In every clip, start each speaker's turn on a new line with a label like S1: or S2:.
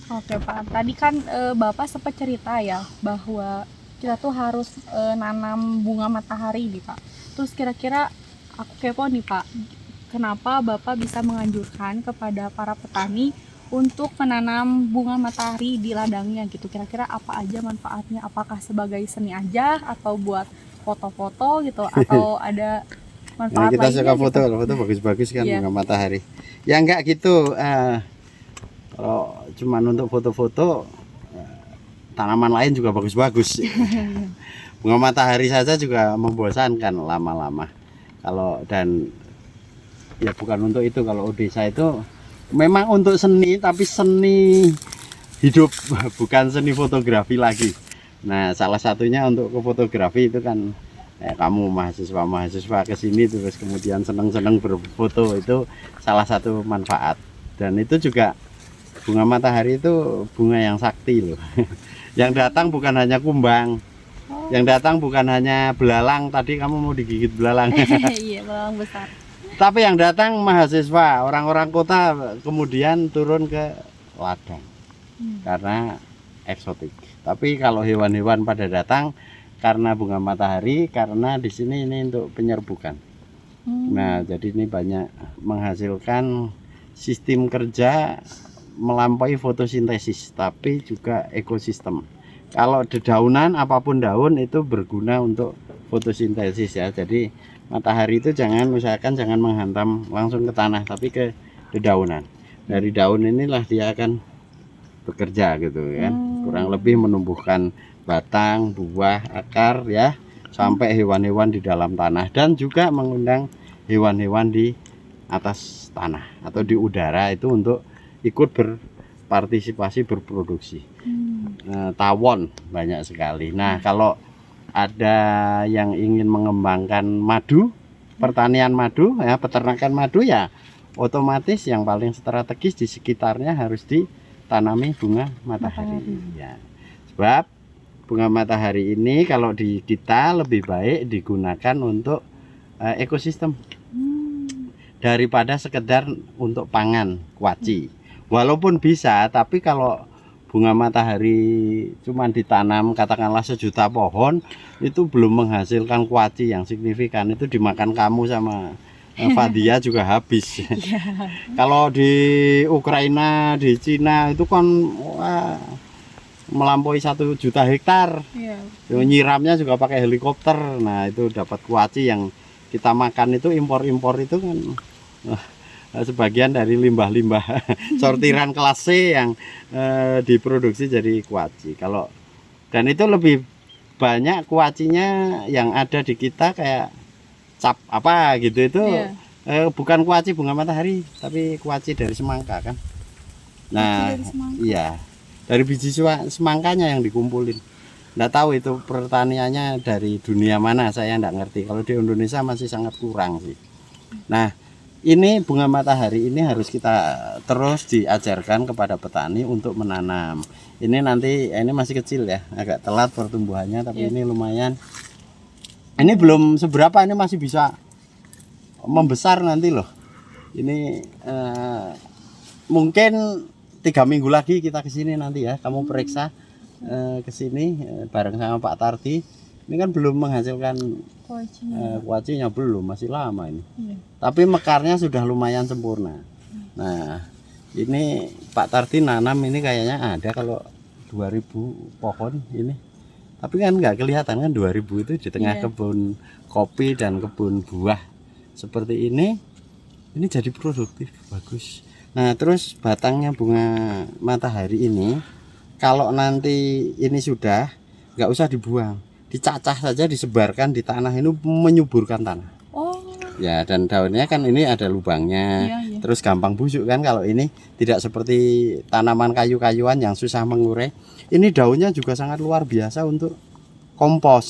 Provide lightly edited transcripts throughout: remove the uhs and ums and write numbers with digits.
S1: Oke Pak, tadi kan Bapak sempat cerita ya bahwa kita tuh harus nanam bunga matahari nih Pak. Terus kira-kira aku kepo nih Pak, kenapa Bapak bisa menganjurkan kepada para petani untuk menanam bunga matahari di ladangnya gitu? Kira-kira apa aja manfaatnya? Apakah sebagai seni aja atau buat foto-foto gitu? Atau ada
S2: Nah,
S1: manfaat
S2: kita
S1: lainnya
S2: suka
S1: gitu?
S2: foto bagus-bagus kan
S1: Iya.
S2: bunga matahari. Ya enggak gitu. Kalau cuman untuk foto-foto, tanaman lain juga bagus-bagus. Bunga matahari saja juga membosankan lama-lama. Kalau dan ya bukan untuk itu. Kalau desa itu memang untuk seni, tapi seni hidup, bukan seni fotografi lagi. Nah, salah satunya untuk ke fotografi itu kan kamu mahasiswa ke sini terus kemudian seneng-seneng berfoto, itu salah satu manfaat. Dan itu juga bunga matahari itu bunga yang sakti loh. Yang datang bukan hanya kumbang, yang datang bukan hanya belalang. Tadi kamu mau digigit belalang.
S1: Iya, belalang besar.
S2: Tapi yang datang mahasiswa, orang-orang kota kemudian turun ke ladang karena eksotik. Tapi kalau hewan-hewan pada datang karena bunga matahari, karena di sini ini untuk penyerbukan. Nah, jadi ini banyak menghasilkan sistem kerja melampaui fotosintesis, tapi juga ekosistem. Kalau dedaunan, apapun daun itu berguna untuk fotosintesis ya. Jadi matahari itu usahakan jangan menghantam langsung ke tanah, tapi ke dedaunan. Dari daun inilah dia akan bekerja gitu kan. Kurang lebih menumbuhkan batang, buah, akar ya, sampai hewan-hewan di dalam tanah, dan juga mengundang hewan-hewan di atas tanah atau di udara itu untuk ikut berpartisipasi berproduksi. Tawon banyak sekali. Nah, kalau ada yang ingin mengembangkan madu, pertanian madu ya, peternakan madu ya, otomatis yang paling strategis di sekitarnya harus ditanami bunga matahari. Ya. Sebab bunga matahari ini kalau di kita lebih baik digunakan untuk ekosistem daripada sekedar untuk pangan kuaci. Walaupun bisa, tapi kalau bunga matahari cuma ditanam katakanlah 1.000.000 pohon, itu belum menghasilkan kuaci yang signifikan. Itu dimakan kamu sama Fadia juga habis. Kalau di Ukraina, di Cina itu kan melampaui 1.000.000 hektar. Nyiramnya juga pakai helikopter. Nah, itu dapat kuaci yang kita makan itu impor-impor itu kan sebagian dari limbah-limbah sortiran kelas C yang diproduksi jadi kuaci. Dan itu lebih banyak kuacinya yang ada di kita kayak cap apa gitu itu bukan kuaci bunga matahari, tapi kuaci dari semangka kan. Nah, iya, dari biji semangkanya yang dikumpulin. Nggak tahu itu pertaniannya dari dunia mana, saya nggak ngerti. Kalau di Indonesia masih sangat kurang sih. Nah, ini bunga matahari ini harus kita terus diajarkan kepada petani untuk menanam. Ini nanti ini masih kecil ya, agak telat pertumbuhannya, tapi ini lumayan. Ini belum seberapa, ini masih bisa membesar nanti loh. Ini mungkin 3 minggu lagi kita ke sini nanti ya, kamu periksa ke sini bareng sama Pak Tardi. Ini kan belum menghasilkan kuacinya belum, masih lama ini. Tapi mekarnya sudah lumayan sempurna. Nah, ini Pak Tardi nanam ini kayaknya ada kalau 2.000 pohon ini. Tapi kan nggak kelihatan kan 2.000 itu di tengah kebun kopi dan kebun buah seperti ini jadi produktif, bagus. Nah, terus batangnya bunga matahari ini kalau nanti ini sudah nggak usah dibuang, dicacah saja, disebarkan di tanah, ini menyuburkan tanah. Ya, dan daunnya kan ini ada lubangnya, terus gampang busuk kan. Kalau ini tidak seperti tanaman kayu-kayuan yang susah mengurai. Ini daunnya juga sangat luar biasa untuk kompos.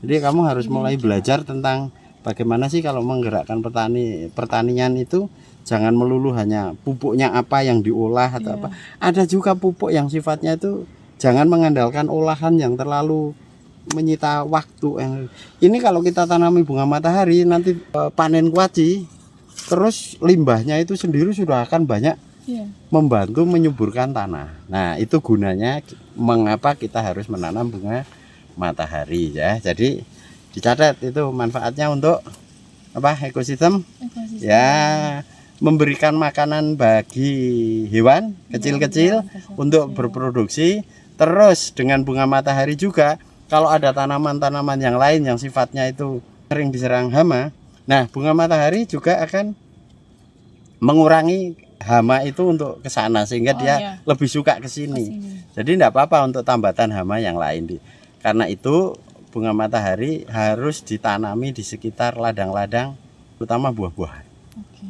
S2: Jadi kamu harus mulai belajar tentang bagaimana sih kalau menggerakkan pertanian itu. Jangan melulu hanya pupuknya apa yang diolah atau apa. Ada juga pupuk yang sifatnya itu jangan mengandalkan olahan yang terlalu menyita waktu. Ini kalau kita tanami bunga matahari nanti panen kuaci, terus limbahnya itu sendiri sudah akan banyak
S1: Iya.
S2: membantu menyuburkan tanah. Nah, itu gunanya mengapa kita harus menanam bunga matahari ya. Jadi dicatat itu manfaatnya untuk apa? Ekosistem.
S1: Ekosistem.
S2: Ya, memberikan makanan bagi hewan kecil-kecil untuk berproduksi. Terus dengan bunga matahari juga kalau ada tanaman-tanaman yang lain yang sifatnya itu sering diserang hama, nah bunga matahari juga akan mengurangi hama itu untuk ke sana sehingga dia lebih suka ke sini. Jadi tidak apa-apa untuk tambatan hama yang lain. Karena itu bunga matahari harus ditanami di sekitar ladang-ladang, terutama buah-buahan.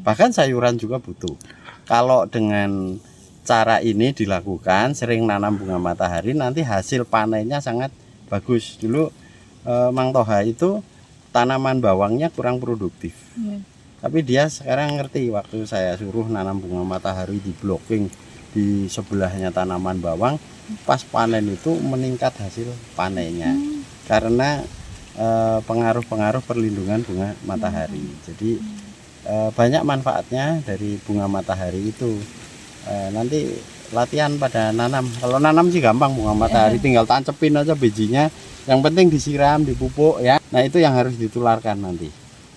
S2: Bahkan sayuran juga butuh. Kalau dengan cara ini dilakukan, sering nanam bunga matahari, nanti hasil panennya sangat bagus. Dulu Mang Toha itu tanaman bawangnya kurang produktif. Tapi dia sekarang ngerti, waktu saya suruh nanam bunga matahari di blocking di sebelahnya tanaman bawang, pas panen itu meningkat hasil panennya. Karena pengaruh-pengaruh perlindungan bunga matahari. Jadi banyak manfaatnya dari bunga matahari itu. Nanti latihan pada nanam. Kalau nanam sih gampang, bunga matahari tinggal tancepin aja bijinya. Yang penting disiram, dipupuk ya. Nah, itu yang harus ditularkan nanti.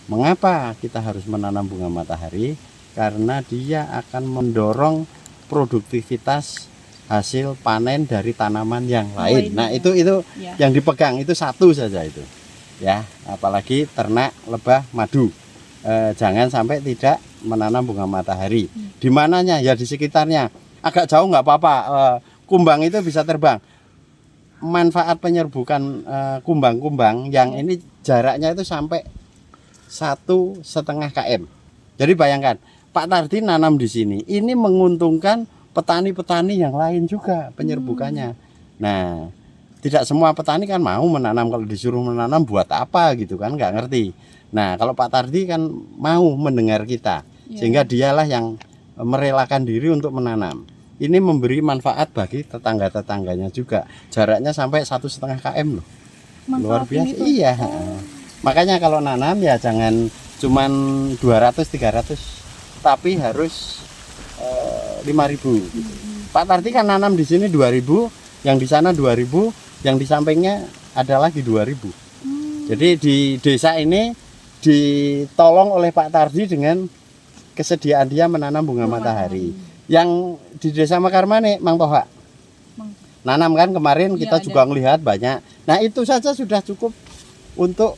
S2: Mengapa kita harus menanam bunga matahari? Karena dia akan mendorong produktivitas hasil panen dari tanaman yang lain. Nah, itu yang dipegang itu satu saja itu. Ya, apalagi ternak, lebah, madu. Jangan sampai tidak menanam bunga matahari. Di mananya? Ya di sekitarnya. Agak jauh nggak apa-apa. Kumbang itu bisa terbang. Manfaat penyerbukan kumbang-kumbang yang ini jaraknya itu sampai 1,5 km. Jadi bayangkan, Pak Tardi nanam di sini, ini menguntungkan petani-petani yang lain juga penyerbukannya. Nah, tidak semua petani kan mau menanam, kalau disuruh menanam buat apa gitu kan, nggak ngerti. Nah, kalau Pak Tardi kan mau mendengar kita, sehingga dialah yang merelakan diri untuk menanam. Ini memberi manfaat bagi tetangga-tetangganya juga. Jaraknya sampai 1,5 km loh. Luar biasa. Iya. Makanya kalau nanam ya jangan cuman 200-300, tapi harus 5.000 gitu. Pak Tardi kan nanam di sini 2.000, yang di sana 2.000, yang di sampingnya ada lagi 2.000. Jadi di desa ini ditolong oleh Pak Tardi dengan kesediaan dia menanam bunga matahari. Yang di desa Mekarmane, Mang Toha nanam kan kemarin kita juga melihat banyak. Nah, itu saja sudah cukup untuk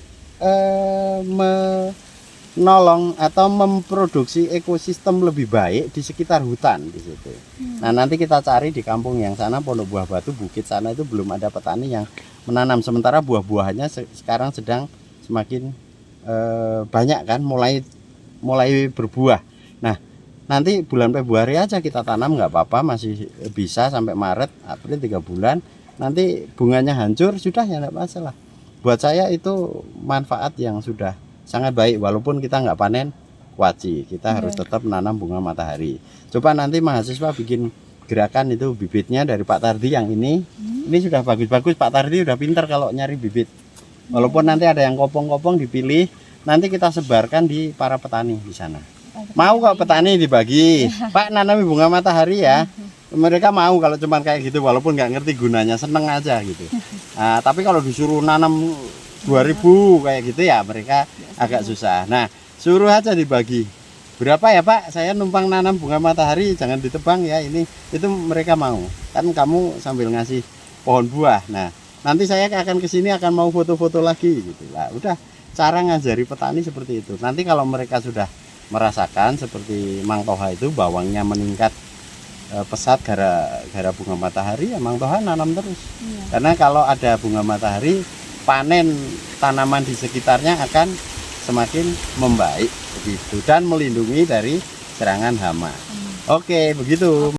S2: menolong atau memproduksi ekosistem lebih baik di sekitar hutan di situ. Nah, nanti kita cari di kampung yang sana, Pondok Buah Batu, Bukit sana itu belum ada petani yang menanam. Sementara buah-buahannya sekarang sedang semakin banyak kan, mulai berbuah. Nah, nanti bulan Februari aja kita tanam nggak apa-apa, masih bisa sampai Maret, April 3 bulan. Nanti bunganya hancur sudah ya nggak masalah. Buat saya itu manfaat yang sudah sangat baik, walaupun kita nggak panen kuaci, kita harus tetap menanam bunga matahari. Coba nanti mahasiswa bikin gerakan itu bibitnya dari Pak Tardi yang ini sudah bagus-bagus. Pak Tardi udah pintar kalau nyari bibit. Walaupun nanti ada yang kopong-kopong dipilih, nanti kita sebarkan di para petani di sana. Mau kok petani dibagi, Pak nanami bunga matahari ya. Mereka mau kalau cuman kayak gitu, walaupun nggak ngerti gunanya, seneng aja gitu. Nah, tapi kalau disuruh nanam 2.000 kayak gitu ya mereka agak susah. Nah, suruh aja dibagi. Berapa ya Pak? Saya numpang nanam bunga matahari, jangan ditebang ya ini. Itu mereka mau. Kan kamu sambil ngasih pohon buah. Nah, nanti saya akan kesini akan mau foto-foto lagi gitu. Lah, udah cara ngajari petani seperti itu. Nanti kalau mereka sudah merasakan seperti Mang Toha itu bawangnya meningkat pesat gara bunga matahari, ya Mang Toha nanam terus. Karena kalau ada bunga matahari, panen tanaman di sekitarnya akan semakin membaik begitu dan melindungi dari serangan hama. Oke, begitu.